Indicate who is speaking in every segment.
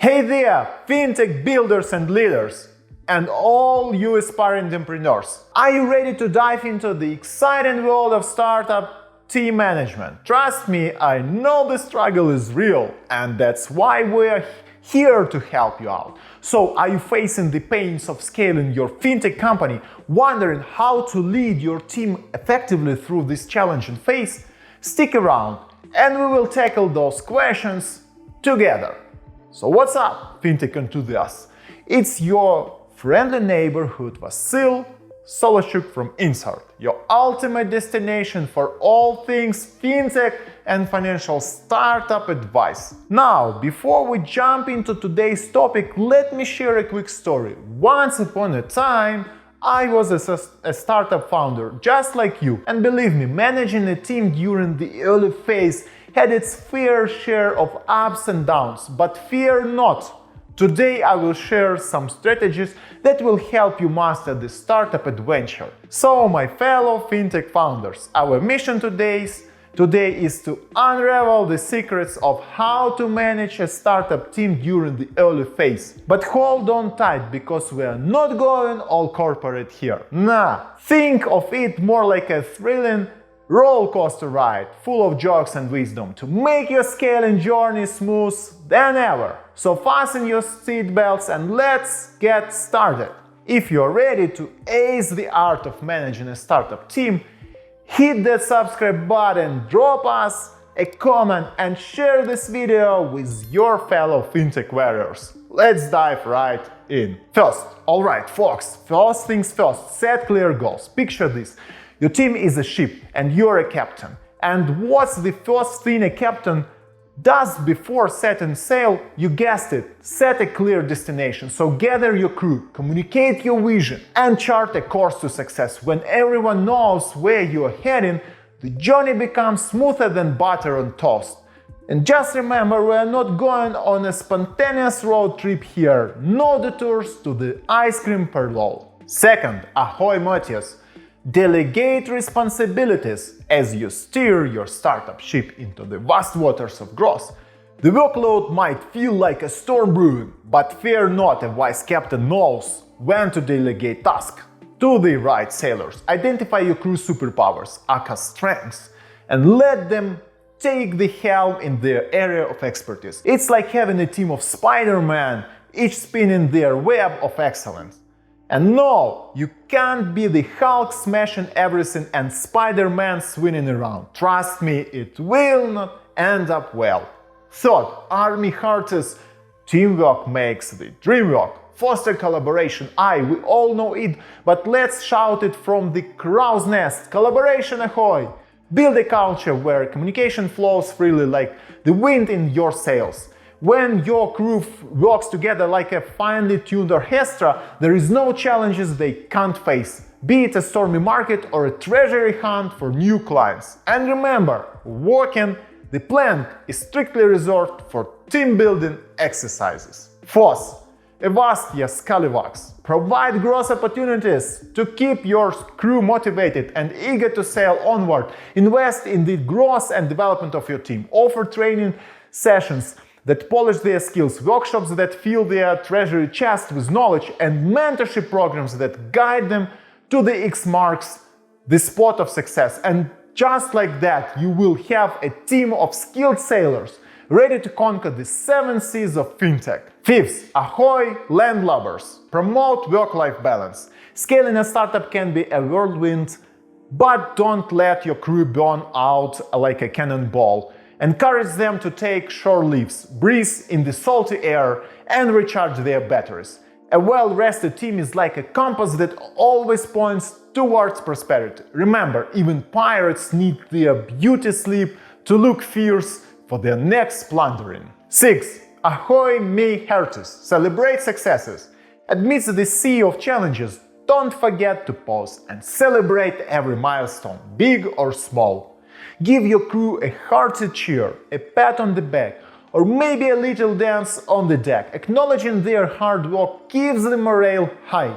Speaker 1: Hey there, fintech builders and leaders, and all you aspiring entrepreneurs. Are you ready to dive into the exciting world of startup team management? Trust me, I know the struggle is real, and that's why we're here to help you out. So, are you facing the pains of scaling your fintech company, wondering how to lead your team effectively through this challenging phase? Stick around, and we will tackle those questions together. So what's up, fintech enthusiasts? It's your friendly neighborhood Vasil Solochuk from Insert, your ultimate destination for all things fintech and financial startup advice. Now, before we jump into today's topic, let me share a quick story. Once upon a time, I was a startup founder just like you, and believe me, managing a team during the early phase had its fair share of ups and downs, but fear not. Today I will share some strategies that will help you master the startup adventure. So, my fellow fintech founders, our mission today is to unravel the secrets of how to manage a startup team during the early phase. But hold on tight, because we are not going all corporate here. Nah, think of it more like a thrilling roller coaster ride full of jokes and wisdom to make your scaling journey smooth than ever. So fasten your seatbelts and let's get started. If you're ready to ace the art of managing a startup team, hit that subscribe button, drop us a comment and share this video with your fellow fintech warriors. Let's dive right in. Alright folks, first things first, set clear goals. Picture this. Your team is a ship and you're a captain. And what's the first thing a captain does before setting sail? You guessed it, set a clear destination. So gather your crew, communicate your vision, and chart a course to success. When everyone knows where you're heading, the journey becomes smoother than butter on toast. And just remember, we're not going on a spontaneous road trip here. No detours to the ice cream parlor. Second, ahoy Matthias. Delegate responsibilities as you steer your startup ship into the vast waters of growth. The workload might feel like a storm brewing, but fear not, a wise captain knows when to delegate tasks to the right sailors. Identify your crew's superpowers, aka strengths, and let them take the helm in their area of expertise. It's like having a team of Spider-Man, each spinning their web of excellence. And no, you can't be the Hulk smashing everything and Spider-Man swinging around. Trust me, it will not end up well. Third, army hearts. Teamwork makes the dream work. Foster collaboration. We all know it, but let's shout it from the crow's nest. Collaboration ahoy! Build a culture where communication flows freely like the wind in your sails. When your crew works together like a finely tuned orchestra, there is no challenges they can't face, be it a stormy market or a treasury hunt for new clients. And remember, working the plan is strictly reserved for team building exercises. Fourth, Evastia Scallywags. Provide growth opportunities to keep your crew motivated and eager to sail onward. Invest in the growth and development of your team. Offer training sessions that polish their skills, workshops that fill their treasury chest with knowledge, and mentorship programs that guide them to the X marks the spot of success. And just like that, you will have a team of skilled sailors ready to conquer the 7 seas of fintech. Fifth, ahoy landlubbers. Promote work-life balance. Scaling a startup can be a whirlwind, but don't let your crew burn out like a cannonball. Encourage them to take shore leaves, breathe in the salty air, and recharge their batteries. A well-rested team is like a compass that always points towards prosperity. Remember, even pirates need their beauty sleep to look fierce for their next plundering. 6. Ahoy me hearties. Celebrate successes. Amidst the sea of challenges, don't forget to pause and celebrate every milestone, big or small. Give your crew a hearty cheer, a pat on the back, or maybe a little dance on the deck. Acknowledging their hard work keeps the morale high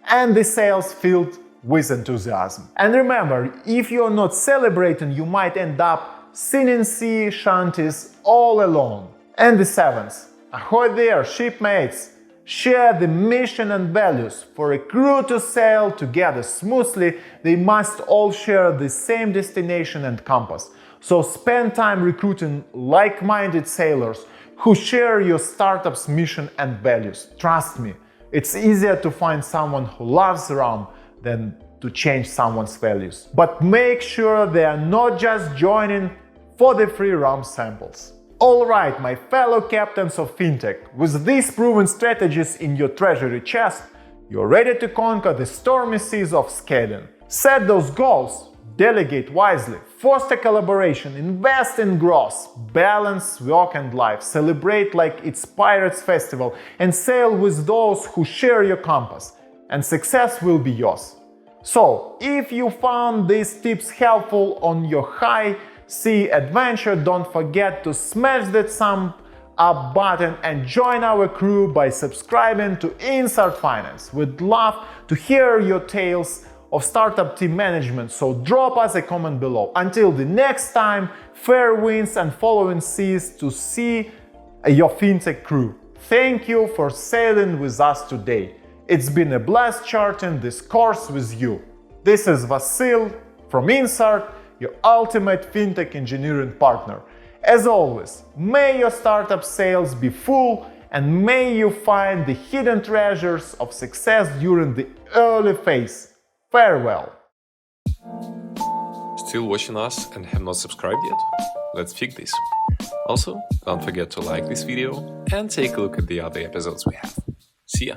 Speaker 1: and the sails filled with enthusiasm. And remember, if you're not celebrating, you might end up singing sea shanties all alone. And the seventh, Ahoy there, shipmates! Share the mission and values. For a crew to sail together smoothly, they must all share the same destination and compass. So spend time recruiting like-minded sailors who share your startup's mission and values. Trust me, it's easier to find someone who loves rum than to change someone's values. But make sure they are not just joining for the free rum samples. Alright, my fellow captains of fintech, with these proven strategies in your treasury chest, you're ready to conquer the stormy seas of scaling. Set those goals, delegate wisely, foster collaboration, invest in growth, balance work and life, celebrate like it's Pirates Festival, and sail with those who share your compass, and success will be yours. So, if you found these tips helpful on your high sea adventure, don't forget to smash that thumb up button and join our crew by subscribing to Inside Finance. We'd love to hear your tales of startup team management, so drop us a comment below. Until the next time, fair winds and following seas to see your fintech crew. Thank you for sailing with us today. It's been a blast charting this course with you. This is Vasil from Inside, your ultimate fintech engineering partner. As always, may your startup sales be full and may you find the hidden treasures of success during the early phase. Farewell.
Speaker 2: Still watching us and have not subscribed yet? Let's fix this. Also, don't forget to like this video and take a look at the other episodes we have. See ya!